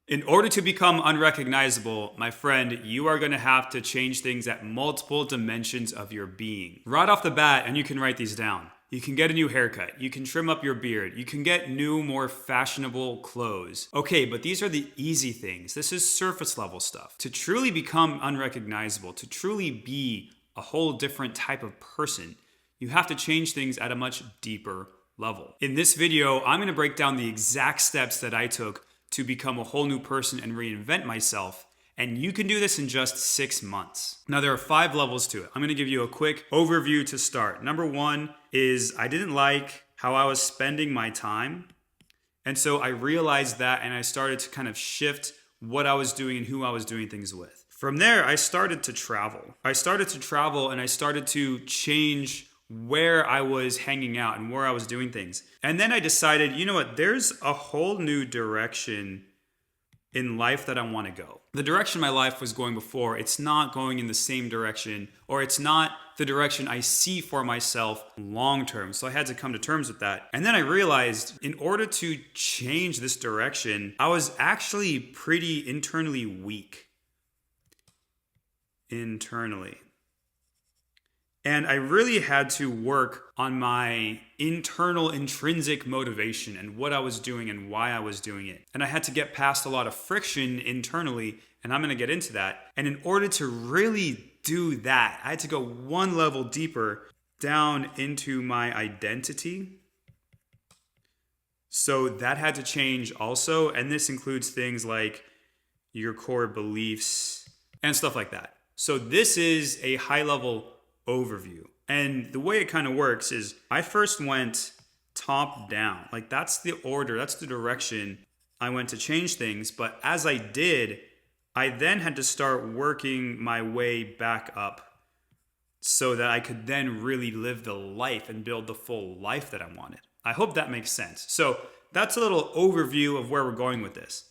In order to become unrecognizable, my friend, you are going to have to change things at multiple dimensions of your being. Right off the bat, and you can write these down. You can get a new haircut. You can trim up your beard. You can get new, more fashionable clothes. Okay, but these are the easy things. This is surface level stuff. To truly become unrecognizable, to truly be a whole different type of person, you have to change things at a much deeper level. In this video, I'm going to break down the exact steps that I took to become a whole new person and reinvent myself. And you can do this in just 6 months. Now, there are 5 levels to it. I'm going to give you a quick overview to start. Number 1 is I didn't like how I was spending my time. And so I realized that, and I started to kind of shift what I was doing and who I was doing things with. From there, I started to travel. And I started to change where I was hanging out and where I was doing things. And then I decided, you know what, there's a whole new direction in life that I want to go. The direction my life was going before, it's not going in the same direction, or it's not the direction I see for myself long term. So I had to come to terms with that. And then I realized in order to change this direction, I was actually pretty internally weak. And I really had to work on my internal intrinsic motivation and what I was doing and why I was doing it. And I had to get past a lot of friction internally, and I'm going to get into that. And in order to really do that, I had to go one level deeper down into my identity. So that had to change also. And this includes things like your core beliefs and stuff like that. So this is a high level overview. And the way it kind of works is I first went top down. Like that's the order, that's the direction I went to change things. But as I did, I then had to start working my way back up so that I could then really live the life and build the full life that I wanted. I hope that makes sense. So that's a little overview of where we're going with this.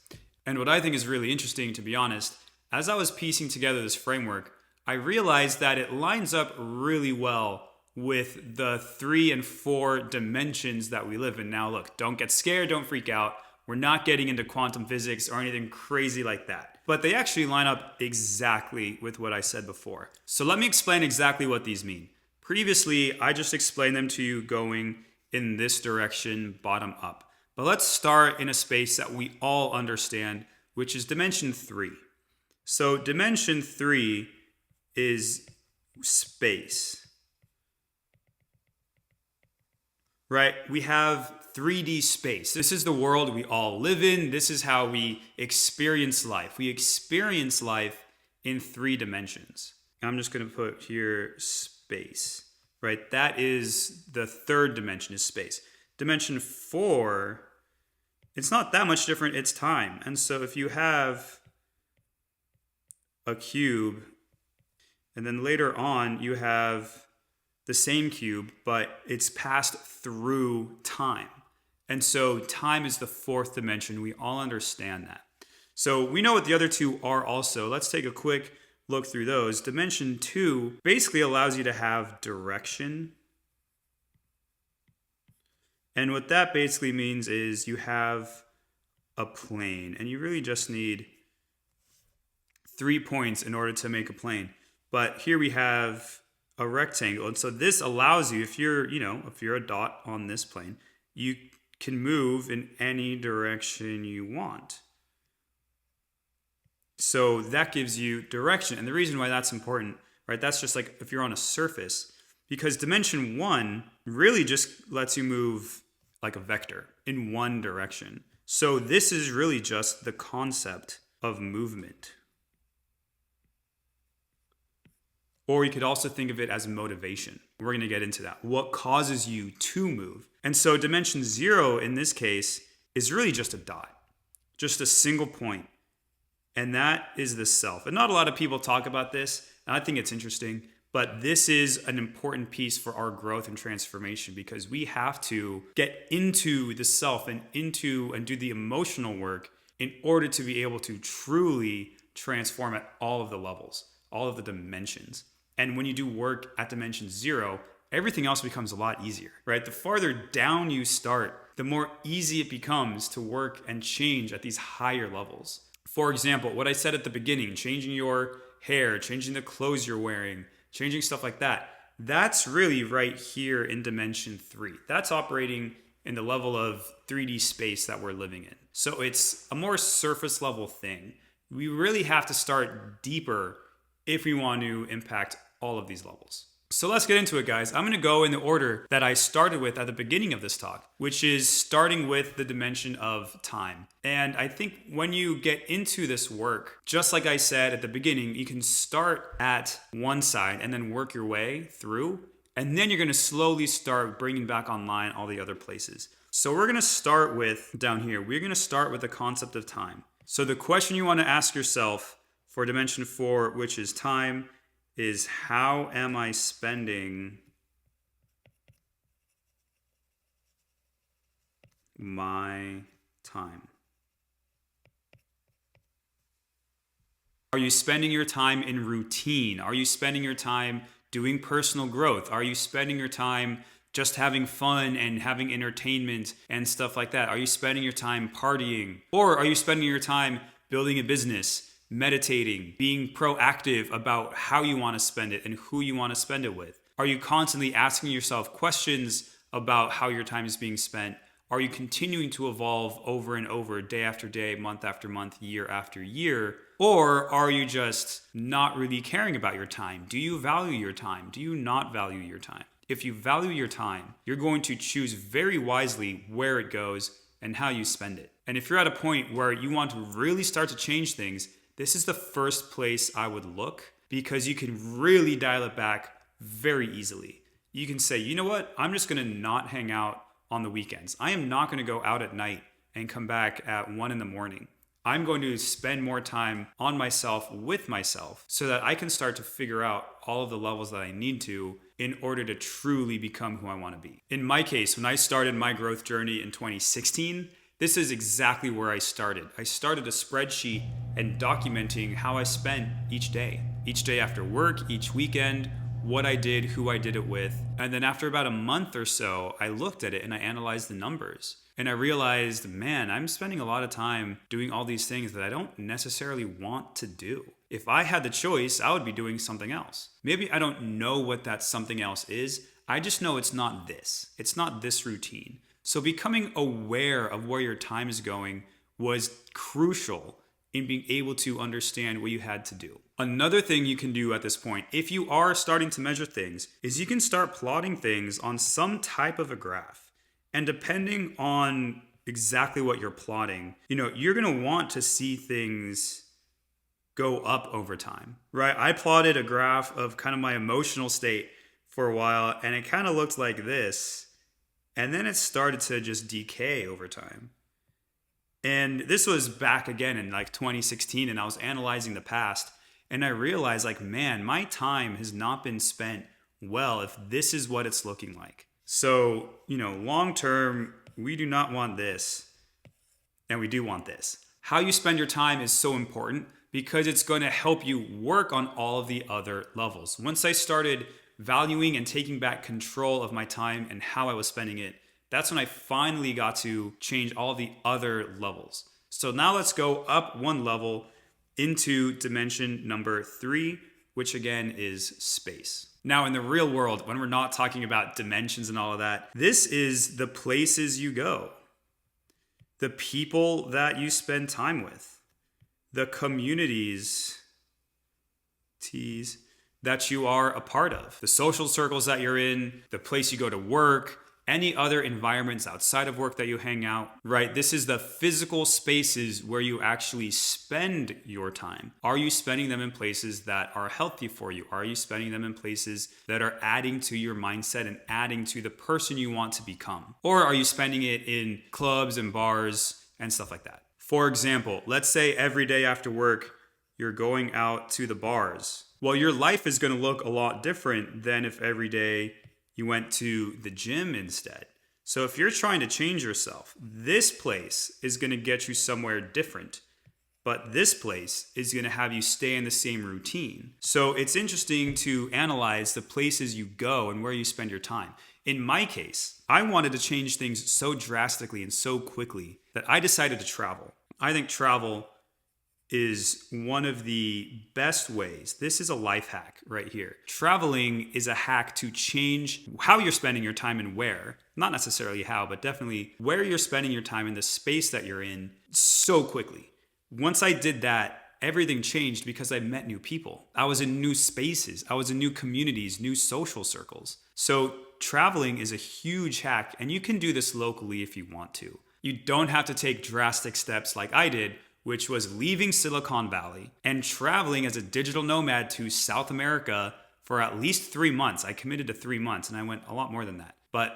And what I think is really interesting, to be honest, as I was piecing together this framework, I realized that it lines up really well with the 3 and 4 dimensions that we live in. Now, look, don't get scared, don't freak out. We're not getting into quantum physics or anything crazy like that. But they actually line up exactly with what I said before. So let me explain exactly what these mean. Previously, I just explained them to you going in this direction, bottom up. But let's start in a space that we all understand, which is dimension 3. So dimension 3 is space, right? We have 3D space. This is the world we all live in. This is how we experience life. We experience life in 3 dimensions. I'm just going to put here space, right? That is the 3rd dimension, is space. Dimension 4, it's not that much different. It's time. And so if you have a cube, and then later on, you have the same cube, but it's passed through time. And so time is the 4th dimension. We all understand that. So we know what the other 2 are also. Let's take a quick look through those. Dimension 2 basically allows you to have direction. And what that basically means is you have a plane, and you really just need 3 points in order to make a plane. But here we have a rectangle. And so this allows you, if you're a dot on this plane, you can move in any direction you want. So that gives you direction. And the reason why that's important, right? That's just like if you're on a surface, because dimension 1 really just lets you move like a vector in one direction. So this is really just the concept of movement. Or you could also think of it as motivation. We're going to get into that. What causes you to move? And so dimension 0 in this case is really just a dot, just a single point. And that is the self. And not a lot of people talk about this, and I think it's interesting, but this is an important piece for our growth and transformation, because we have to get into the self and do the emotional work in order to be able to truly transform at all of the levels, all of the dimensions. And when you do work at dimension 0, everything else becomes a lot easier, right? The farther down you start, the more easy it becomes to work and change at these higher levels. For example, what I said at the beginning, changing your hair, changing the clothes you're wearing, changing stuff like that, that's really right here in dimension 3. That's operating in the level of 3D space that we're living in. So it's a more surface level thing. We really have to start deeper if we want to impact all of these levels. So let's get into it, guys. I'm going to go in the order that I started with at the beginning of this talk, which is starting with the dimension of time. And I think when you get into this work, just like I said at the beginning, you can start at one side and then work your way through. And then you're going to slowly start bringing back online all the other places. So we're going to start with, down here, we're going to start with the concept of time. So the question you want to ask yourself for dimension 4, which is time, is how am I spending my time? Are you spending your time in routine? Are you spending your time doing personal growth? Are you spending your time just having fun and having entertainment and stuff like that? Are you spending your time partying? Or are you spending your time building a business, meditating, being proactive about how you want to spend it and who you want to spend it with? Are you constantly asking yourself questions about how your time is being spent? Are you continuing to evolve over and over, day after day, month after month, year after year? Or are you just not really caring about your time? Do you value your time? Do you not value your time? If you value your time, you're going to choose very wisely where it goes and how you spend it. And if you're at a point where you want to really start to change things, this is the first place I would look, because you can really dial it back very easily. You can say, you know what? I'm just going to not hang out on the weekends. I am not going to go out at night and come back at 1 a.m. I'm going to spend more time on myself, with myself, so that I can start to figure out all of the levels that I need to in order to truly become who I want to be. In my case, when I started my growth journey in 2016, this is exactly where I started. I started a spreadsheet and documenting how I spent each day after work, each weekend, what I did, who I did it with. And then after about a month or so, I looked at it and I analyzed the numbers. And I realized, man, I'm spending a lot of time doing all these things that I don't necessarily want to do. If I had the choice, I would be doing something else. Maybe I don't know what that something else is. I just know it's not this. It's not this routine. So becoming aware of where your time is going was crucial in being able to understand what you had to do. Another thing you can do at this point, if you are starting to measure things, is you can start plotting things on some type of a graph. And depending on exactly what you're plotting, you're going to want to see things go up over time, right? I plotted a graph of kind of my emotional state for a while, and it kind of looked like this. And then it started to just decay over time. And this was back again in like 2016, and I was analyzing the past, and I realized like, man, my time has not been spent well if this is what it's looking like. So, long term, we do not want this, and we do want this. How you spend your time is so important because it's going to help you work on all of the other levels. Once I started valuing and taking back control of my time and how I was spending it, that's when I finally got to change all the other levels. So now let's go up one level into dimension number 3, which again is space. Now in the real world, when we're not talking about dimensions and all of that, this is the places you go, the people that you spend time with, the communities that you are a part of, the social circles that you're in, the place you go to work, any other environments outside of work that you hang out, right? This is the physical spaces where you actually spend your time. Are you spending them in places that are healthy for you? Are you spending them in places that are adding to your mindset and adding to the person you want to become? Or are you spending it in clubs and bars and stuff like that? For example, let's say every day after work, you're going out to the bars. Well, your life is going to look a lot different than if every day you went to the gym instead. So if you're trying to change yourself, this place is going to get you somewhere different But this place is going to have you stay in the same routine. So it's interesting to analyze the places you go and where you spend your time. In my case, I wanted to change things so drastically and so quickly that I decided to travel. I think travel is one of the best ways. This is a life hack right here. Traveling is a hack to change how you're spending your time and where. Not necessarily how, but definitely where you're spending your time in the space that you're in so quickly. Once I did that, everything changed because I met new people. I was in new spaces. I was in new communities, new social circles. So traveling is a huge hack, and you can do this locally if you want to. You don't have to take drastic steps like I did, which was leaving Silicon Valley and traveling as a digital nomad to South America for at least 3 months. I committed to 3 months, and I went a lot more than that. But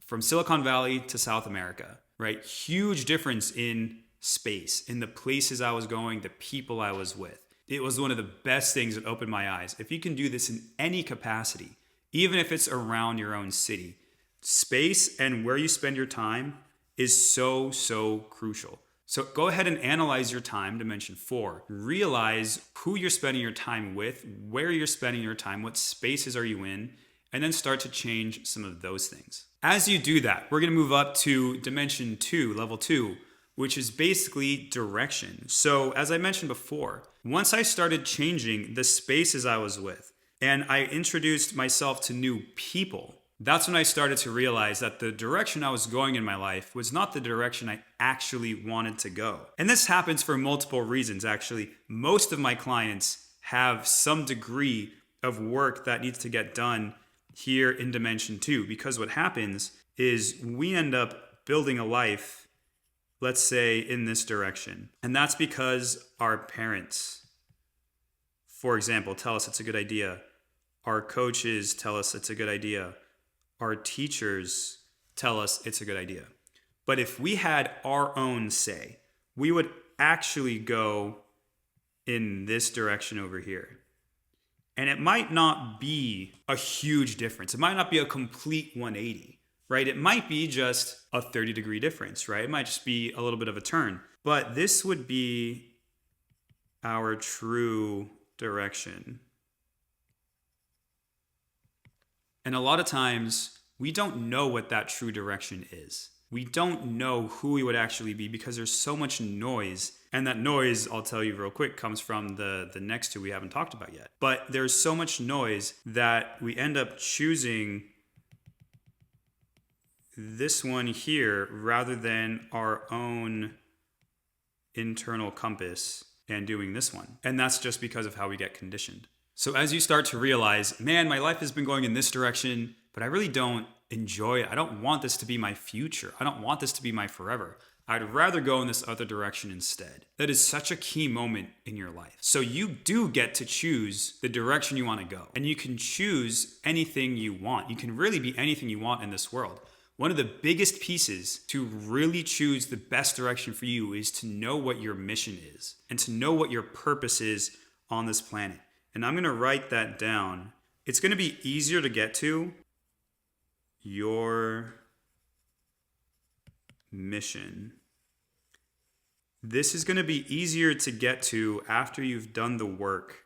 from Silicon Valley to South America, right? Huge difference in space, in the places I was going, the people I was with. It was one of the best things that opened my eyes. If you can do this in any capacity, even if it's around your own city, space and where you spend your time is so crucial. So go ahead and analyze your time, dimension 4. Realize who you're spending your time with, where you're spending your time, what spaces are you in, and then start to change some of those things. As you do that, we're going to move up to dimension 2, level 2, which is basically direction. So as I mentioned before, once I started changing the spaces I was with and I introduced myself to new people, that's when I started to realize that the direction I was going in my life was not the direction I actually wanted to go. And this happens for multiple reasons, actually. Most of my clients have some degree of work that needs to get done here in dimension 2, because what happens is we end up building a life, let's say, in this direction. And that's because our parents, for example, tell us it's a good idea. Our coaches tell us it's a good idea. Our teachers tell us it's a good idea. But if we had our own say, we would actually go in this direction over here. And it might not be a huge difference. It might not be a complete 180, right? It might be just a 30-degree difference, right? It might just be a little bit of a turn. But this would be our true direction. And a lot of times, we don't know what that true direction is. We don't know who we would actually be because there's so much noise. And that noise, I'll tell you real quick, comes from the next two we haven't talked about yet. But there's so much noise that we end up choosing this one here rather than our own internal compass and doing this one. And that's just because of how we get conditioned. So as you start to realize, man, my life has been going in this direction, but I really don't enjoy it. I don't want this to be my future. I don't want this to be my forever. I'd rather go in this other direction instead. That is such a key moment in your life. So you do get to choose the direction you want to go. And you can choose anything you want. You can really be anything you want in this world. One of the biggest pieces to really choose the best direction for you is to know what your mission is and to know what your purpose is on this planet. And I'm going to write that down. It's going to be easier to get to your mission. This is going to be easier to get to after you've done the work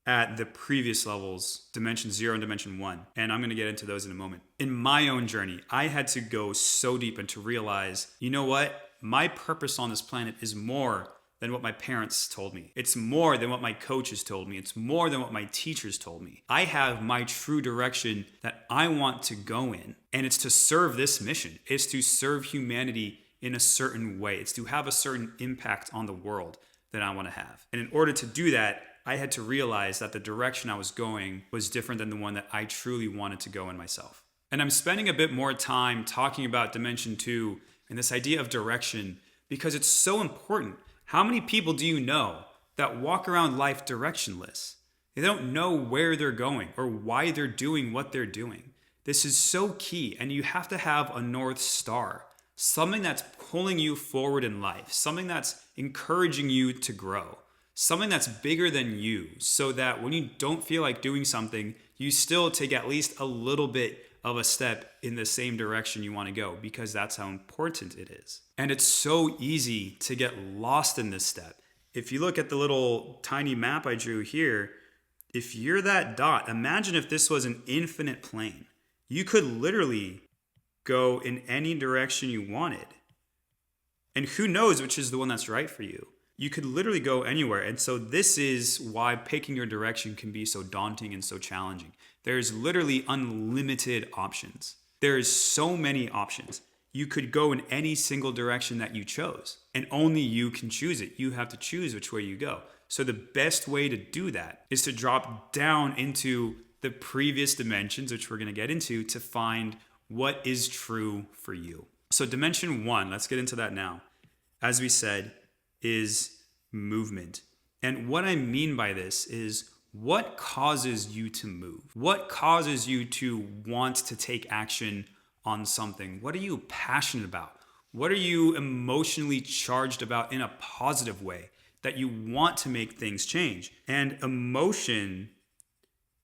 at the previous levels, dimension 0 and dimension 1. And I'm going to get into those in a moment. In my own journey, I had to go so deep and to realize, you know what? My purpose on this planet is more than what my parents told me. It's more than what my coaches told me. It's more than what my teachers told me. I have my true direction that I want to go in. And it's to serve this mission. It's to serve humanity in a certain way. It's to have a certain impact on the world that I want to have. And in order to do that, I had to realize that the direction I was going was different than the one that I truly wanted to go in myself. And I'm spending a bit more time talking about dimension 2 and this idea of direction because it's so important. How many people do you know that walk around life directionless? They don't know where they're going or why they're doing what they're doing. This is so key, and you have to have a North Star, something that's pulling you forward in life, something that's encouraging you to grow, something that's bigger than you, so that when you don't feel like doing something, you still take at least a little bit of a step in the same direction you want to go, because that's how important it is. And it's so easy to get lost in this step. if you look at the little tiny map I drew here, if you're that dot, imagine if this was an infinite plane. You could literally go in any direction you wanted. And who knows which is the one that's right for you. You could literally go anywhere. And so this is why picking your direction can be so daunting and so challenging. There's literally unlimited options. There's so many options. You could go in any single direction that you chose, and only you can choose it. You have to choose which way you go. So the best way to do that is to drop down into the previous dimensions, which we're going to get into, to find what is true for you. So dimension 1, let's get into that now. As we said, is movement. And what I mean by this is, what causes you to move? What causes you to want to take action on something? What are you passionate about? What are you emotionally charged about in a positive way that you want to make things change? And emotion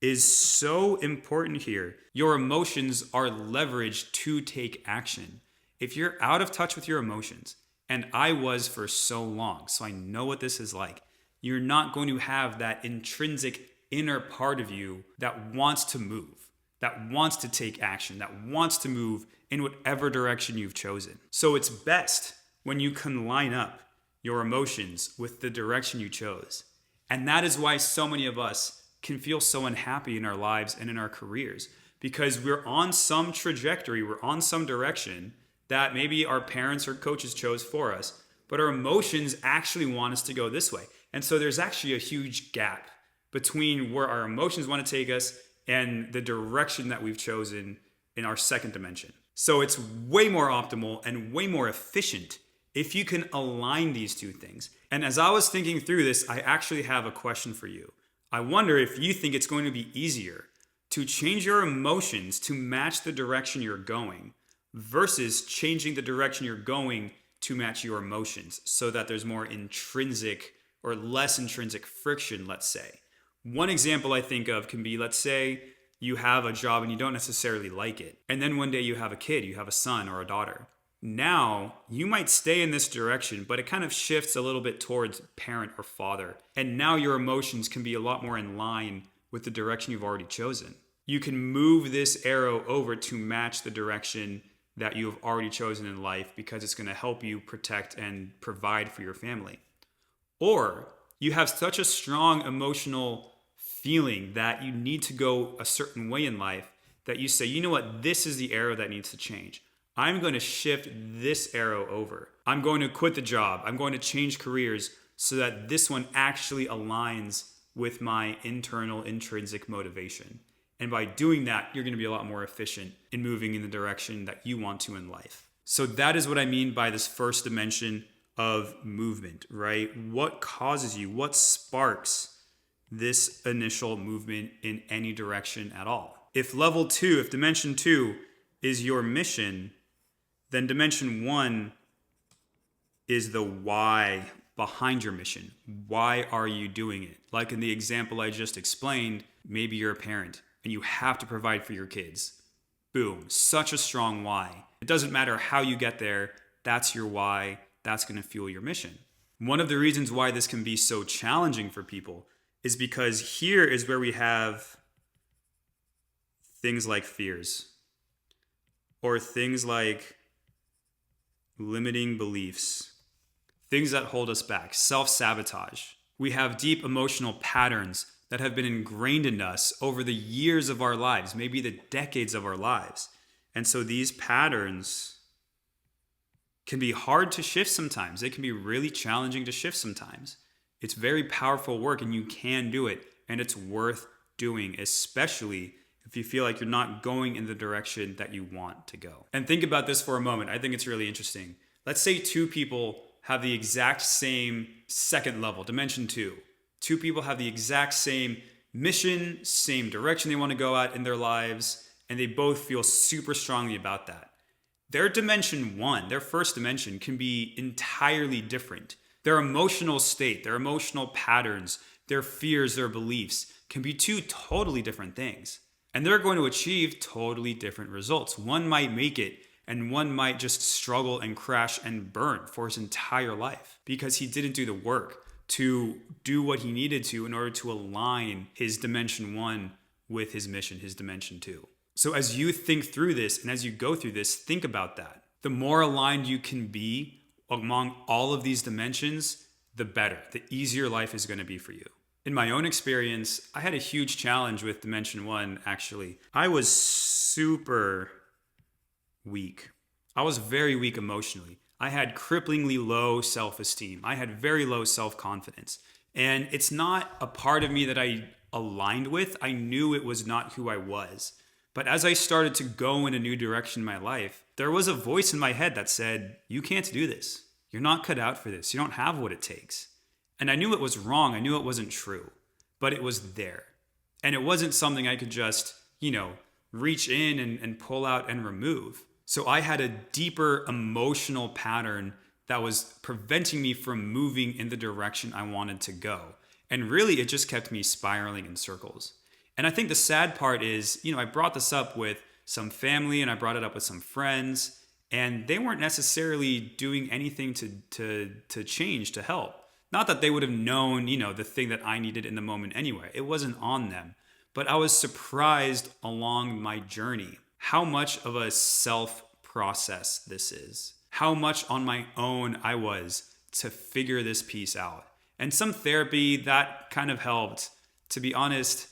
is so important here. Your emotions are leveraged to take action. If you're out of touch with your emotions, and I was for so long, so I know what this is like, you're not going to have that intrinsic inner part of you that wants to move, that wants to take action, that wants to move in whatever direction you've chosen. So it's best when you can line up your emotions with the direction you chose. And that is why so many of us can feel so unhappy in our lives and in our careers, because we're on some trajectory, we're on some direction that maybe our parents or coaches chose for us, but our emotions actually want us to go this way. And so there's actually a huge gap between where our emotions want to take us and the direction that we've chosen in our second dimension. So it's way more optimal and way more efficient if you can align these two things. And as I was thinking through this, I actually have a question for you. I wonder if you think it's going to be easier to change your emotions to match the direction you're going versus changing the direction you're going to match your emotions, so that there's more intrinsic or less intrinsic friction, let's say. One example I think of can be, let's say you have a job and you don't necessarily like it. And then one day you have a kid, you have a son or a daughter. Now you might stay in this direction, but it kind of shifts a little bit towards parent or father. And now your emotions can be a lot more in line with the direction you've already chosen. You can move this arrow over to match the direction that you have already chosen in life, because it's going to help you protect and provide for your family. Or you have such a strong emotional feeling that you need to go a certain way in life that you say, you know what, this is the arrow that needs to change. I'm going to shift this arrow over. I'm going to quit the job. I'm going to change careers so that this one actually aligns with my internal intrinsic motivation. And by doing that, you're going to be a lot more efficient in moving in the direction that you want to in life. So that is what I mean by this first dimension of movement, right? What causes you, what sparks this initial movement in any direction at all? If level 2, if dimension 2 is your mission, then dimension 1 is the why behind your mission. Why are you doing it? Like in the example I just explained, maybe you're a parent and you have to provide for your kids. Boom, such a strong why. It doesn't matter how you get there, that's your why, that's going to fuel your mission. One of the reasons why this can be so challenging for people is because here is where we have things like fears, or things like limiting beliefs, things that hold us back, self-sabotage. We have deep emotional patterns that have been ingrained in us over the years of our lives, maybe the decades of our lives. And so these patterns can be hard to shift sometimes. They can be really challenging to shift sometimes. It's very powerful work and you can do it, and it's worth doing, especially if you feel like you're not going in the direction that you want to go. And think about this for a moment. I think it's really interesting. Let's say two people have the exact same second level, dimension 2. Two people have the exact same mission, same direction they want to go at in their lives, and they both feel super strongly about that. Their dimension 1, their first dimension, can be entirely different. Their emotional state, their emotional patterns, their fears, their beliefs can be two totally different things. And they're going to achieve totally different results. One might make it, and one might just struggle and crash and burn for his entire life because he didn't do the work to do what he needed to in order to align his dimension 1 with his mission, his dimension 2. So as you think through this and as you go through this, think about that. The more aligned you can be among all of these dimensions, the better, the easier life is going to be for you. In my own experience, I had a huge challenge with dimension 1, actually. I was super weak. I was very weak emotionally. I had cripplingly low self-esteem. I had very low self-confidence. And it's not a part of me that I aligned with. I knew it was not who I was. But as I started to go in a new direction in my life, there was a voice in my head that said, you can't do this. You're not cut out for this. You don't have what it takes. And I knew it was wrong. I knew it wasn't true. But it was there. And it wasn't something I could just, reach in and pull out and remove. So I had a deeper emotional pattern that was preventing me from moving in the direction I wanted to go. And really, it just kept me spiraling in circles. And I think the sad part is, I brought this up with some family and I brought it up with some friends, and they weren't necessarily doing anything to change, to help. Not that they would have known, the thing that I needed in the moment anyway. It wasn't on them. But I was surprised along my journey how much of a self-process this is. How much on my own I was to figure this piece out. And some therapy, that kind of helped. To be honest,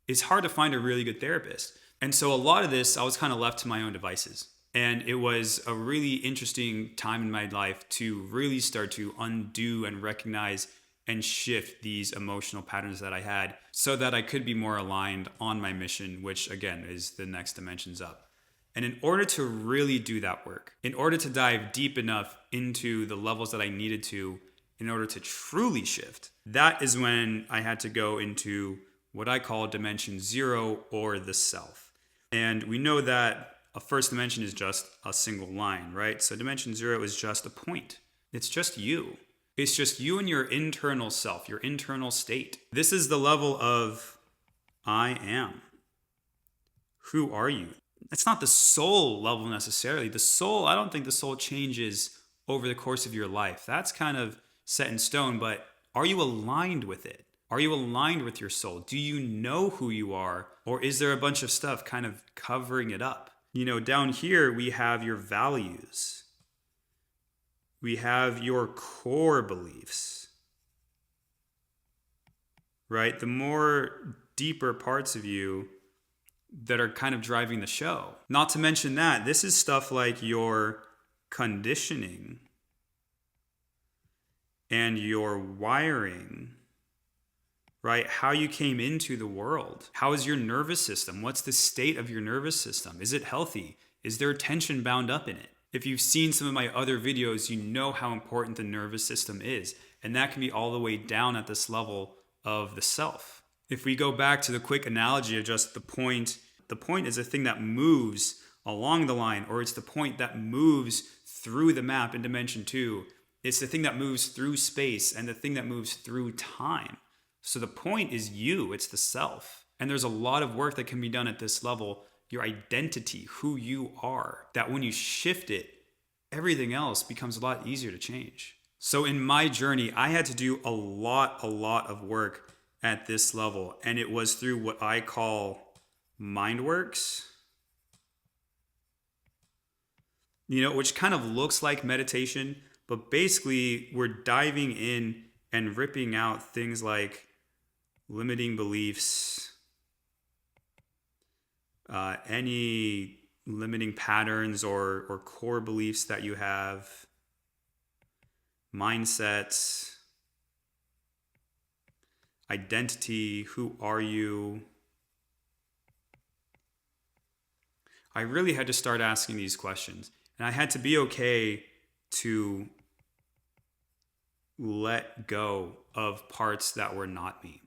it's hard to find a really good therapist. And so a lot of this, I was kind of left to my own devices. And it was a really interesting time in my life to really start to undo and recognize and shift these emotional patterns that I had so that I could be more aligned on my mission, which again is the next dimensions up. And in order to really do that work, in order to dive deep enough into the levels that I needed to, in order to truly shift, that is when I had to go into what I call dimension 0, or the self. And we know that a first dimension is just a single line, right? So dimension 0 is just a point. It's just you. It's just you and your internal self, your internal state. This is the level of I am. Who are you? It's not the soul level necessarily. The soul, I don't think the soul changes over the course of your life. That's kind of set in stone, but are you aligned with it? Are you aligned with your soul? Do you know who you are? Or is there a bunch of stuff kind of covering it up? Down here we have your values. We have your core beliefs, right? The more deeper parts of you that are kind of driving the show. Not to mention that, this is stuff like your conditioning and your wiring, right? How you came into the world. How is your nervous system? What's the state of your nervous system? Is it healthy? Is there tension bound up in it? If you've seen some of my other videos, you know how important the nervous system is. And that can be all the way down at this level of the self. If we go back to the quick analogy of just the point is a thing that moves along the line, or it's the point that moves through the map in dimension 2. It's the thing that moves through space and the thing that moves through time. So the point is you, it's the self. And there's a lot of work that can be done at this level. Your identity, who you are, that when you shift it, everything else becomes a lot easier to change. So in my journey, I had to do a lot of work at this level. And it was through what I call mind works, which kind of looks like meditation, but basically we're diving in and ripping out things like limiting beliefs, any limiting patterns or core beliefs that you have, mindsets, identity, who are you? I really had to start asking these questions. And I had to be okay to let go of parts that were not me.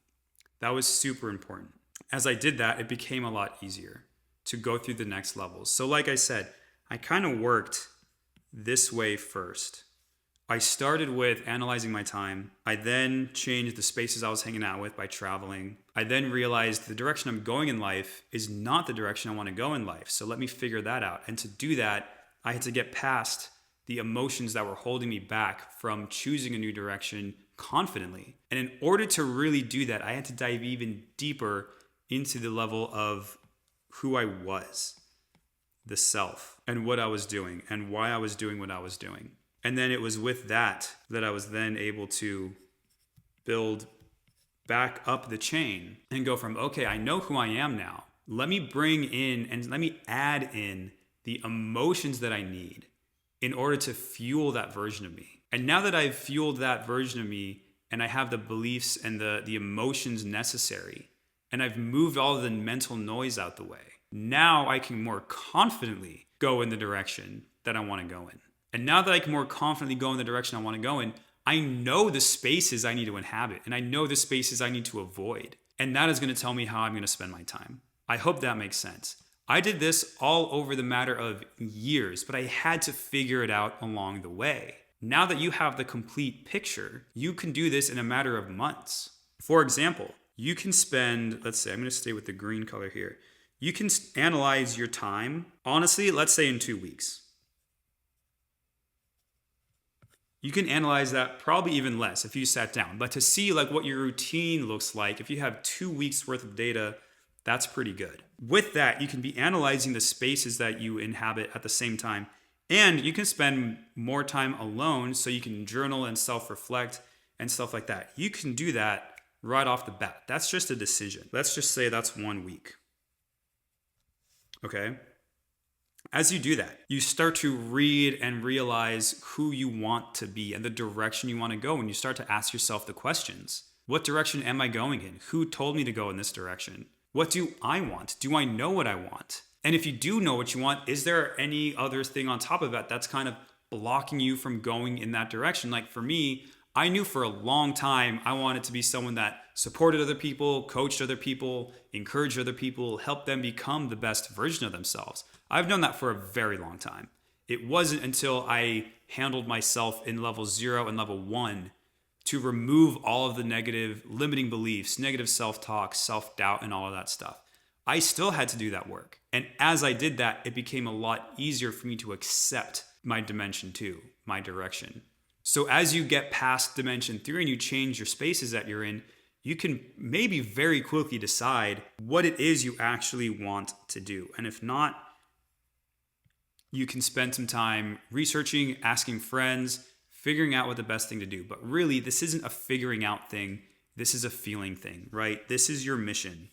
That was super important. As I did that, it became a lot easier to go through the next levels. So like I said, I kind of worked this way first. I started with analyzing my time. I then changed the spaces I was hanging out with by traveling. I then realized the direction I'm going in life is not the direction I want to go in life. So let me figure that out. And to do that, I had to get past the emotions that were holding me back from choosing a new direction, confidently. And in order to really do that, I had to dive even deeper into the level of who I was, the self, and what I was doing, and why I was doing what I was doing. And then it was with that I was then able to build back up the chain and go from, okay, I know who I am now. Let me bring in and let me add in the emotions that I need in order to fuel that version of me. And now that I've fueled that version of me and I have the beliefs and the emotions necessary, and I've moved all of the mental noise out the way, now I can more confidently go in the direction that I want to go in. And now that I can more confidently go in the direction I want to go in, I know the spaces I need to inhabit, and I know the spaces I need to avoid. And that is going to tell me how I'm going to spend my time. I hope that makes sense. I did this all over the matter of years, but I had to figure it out along the way. Now that you have the complete picture, you can do this in a matter of months. For example, you can spend, let's say, I'm going to stay with the green color here. You can analyze your time, honestly, let's say in 2 weeks. You can analyze that probably even less if you sat down. But to see like what your routine looks like, if you have 2 weeks worth of data, that's pretty good. With that, you can be analyzing the spaces that you inhabit at the same time. And you can spend more time alone so you can journal and self-reflect and stuff like that. You can do that right off the bat. That's just a decision. Let's just say that's 1 week. Okay? As you do that, you start to read and realize who you want to be and the direction you want to go. And you start to ask yourself the questions. What direction am I going in? Who told me to go in this direction? What do I want? Do I know what I want? And if you do know what you want, is there any other thing on top of that that's kind of blocking you from going in that direction? Like for me, I knew for a long time I wanted to be someone that supported other people, coached other people, encouraged other people, helped them become the best version of themselves. I've known that for a very long time. It wasn't until I handled myself in level 0 and level 1 to remove all of the negative limiting beliefs, negative self-talk, self-doubt, and all of that stuff. I still had to do that work. And as I did that, it became a lot easier for me to accept my dimension 2, my direction. So as you get past dimension 3 and you change your spaces that you're in, you can maybe very quickly decide what it is you actually want to do. And if not, you can spend some time researching, asking friends, figuring out what the best thing to do. But really, this isn't a figuring out thing. This is a feeling thing, right? This is your mission.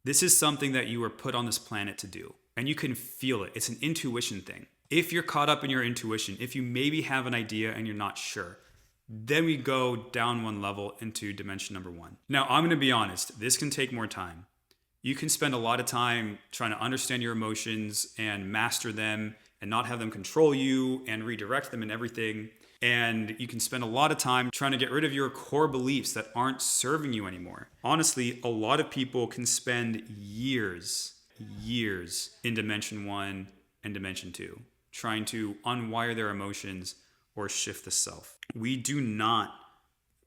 This is something that you were put on this planet to do. And you can feel it. It's an intuition thing. If you're caught up in your intuition, if you maybe have an idea and you're not sure, then we go down one level into dimension number 1. Now, I'm going to be honest. This can take more time. You can spend a lot of time trying to understand your emotions and master them and not have them control you and redirect them and everything. And you can spend a lot of time trying to get rid of your core beliefs that aren't serving you anymore. Honestly, a lot of people can spend years in dimension 1 and dimension 2, trying to unwire their emotions or shift the self. We do not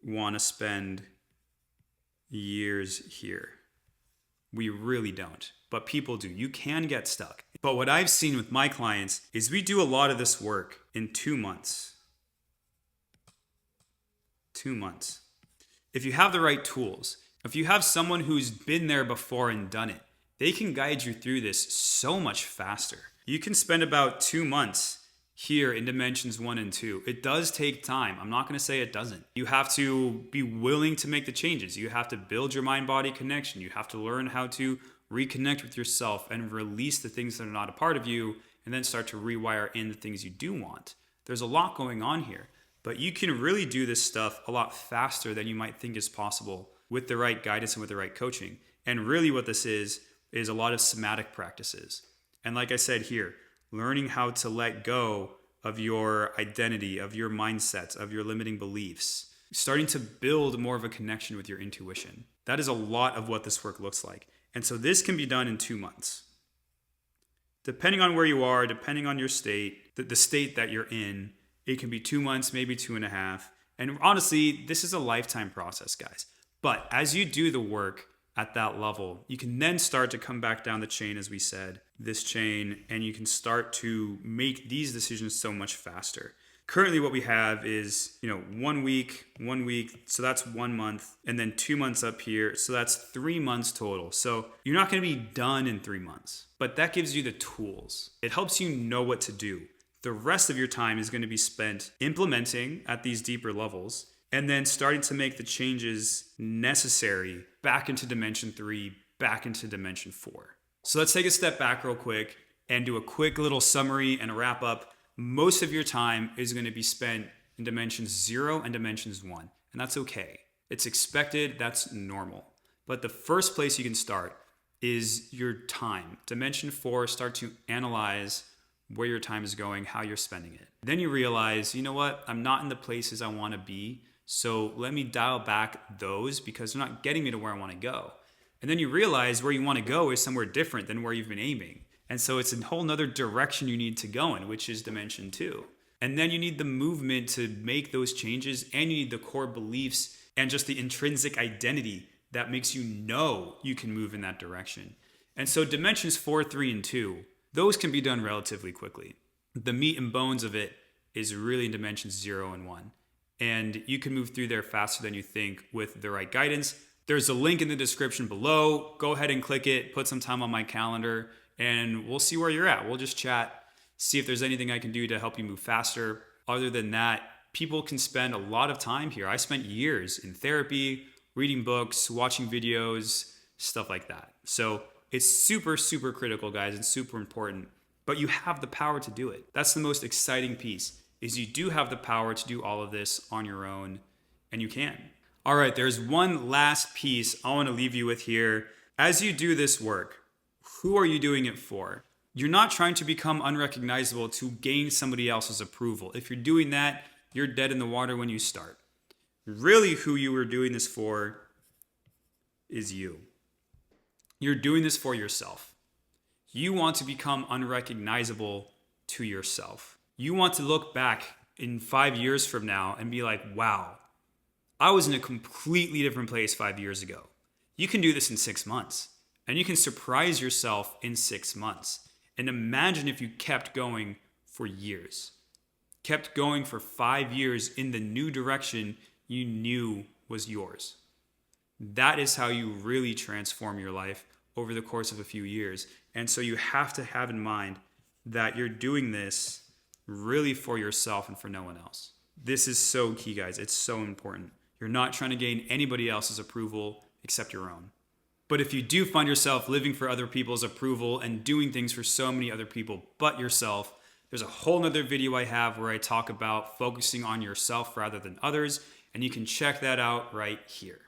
want to spend years here. We really don't, but people do. You can get stuck. But what I've seen with my clients is we do a lot of this work in 2 months. 2 months. If you have the right tools, if you have someone who's been there before and done it, they can guide you through this so much faster. You can spend about 2 months here in dimensions 1 and 2. It does take time. I'm not going to say it doesn't. You have to be willing to make the changes. You have to build your mind-body connection. You have to learn how to reconnect with yourself and release the things that are not a part of you, and then start to rewire in the things you do want. There's a lot going on here, but you can really do this stuff a lot faster than you might think is possible with the right guidance and with the right coaching. And really what this is a lot of somatic practices. And like I said here, learning how to let go of your identity, of your mindsets, of your limiting beliefs, starting to build more of a connection with your intuition. That is a lot of what this work looks like. And so this can be done in 2 months. Depending on where you are, depending on your state, the state that you're in, it can be 2 months, maybe 2.5. And honestly, this is a lifetime process, guys. But as you do the work at that level, you can then start to come back down the chain, as we said, this chain, and you can start to make these decisions so much faster. Currently what we have is, 1 week, so that's 1 month, and then 2 months up here, so that's 3 months total. So you're not going to be done in 3 months, but that gives you the tools. It helps you know what to do. The rest of your time is going to be spent implementing at these deeper levels and then starting to make the changes necessary back into dimension 3, back into dimension 4. So let's take a step back real quick and do a quick little summary and a wrap up. Most of your time is going to be spent in dimensions 0 and dimensions 1, and that's okay. It's expected, that's normal. But the first place you can start is your time. Dimension 4, start to analyze where your time is going, how you're spending it. Then you realize, you know what, I'm not in the places I want to be, so let me dial back those because they're not getting me to where I want to go. And then you realize where you want to go is somewhere different than where you've been aiming. And so it's a whole nother direction you need to go in, which is dimension 2. And then you need the movement to make those changes, and you need the core beliefs and just the intrinsic identity that makes you know you can move in that direction. And so dimensions 4, 3, and 2, those can be done relatively quickly. The meat and bones of it is really in dimensions 0 and 1. And you can move through there faster than you think with the right guidance. There's a link in the description below. Go ahead and click it, put some time on my calendar, and we'll see where you're at. We'll just chat, see if there's anything I can do to help you move faster. Other than that, people can spend a lot of time here. I spent years in therapy, reading books, watching videos, stuff like that. So it's super, super critical, guys, and super important, but you have the power to do it. That's the most exciting piece, is you do have the power to do all of this on your own, and you can. All right, there's one last piece I want to leave you with here. As you do this work, who are you doing it for? You're not trying to become unrecognizable to gain somebody else's approval. If you're doing that, you're dead in the water when you start. Really, who you are doing this for is you. You're doing this for yourself. You want to become unrecognizable to yourself. You want to look back in 5 years from now and be like, wow, I was in a completely different place 5 years ago. You can do this in 6 months, and you can surprise yourself in 6 months. And imagine if you kept going for years, kept going for 5 years in the new direction you knew was yours. That is how you really transform your life over the course of a few years. And so you have to have in mind that you're doing this really for yourself and for no one else. This is so key, guys. It's so important. You're not trying to gain anybody else's approval except your own. But if you do find yourself living for other people's approval and doing things for so many other people but yourself, there's a whole nother video I have where I talk about focusing on yourself rather than others, and you can check that out right here.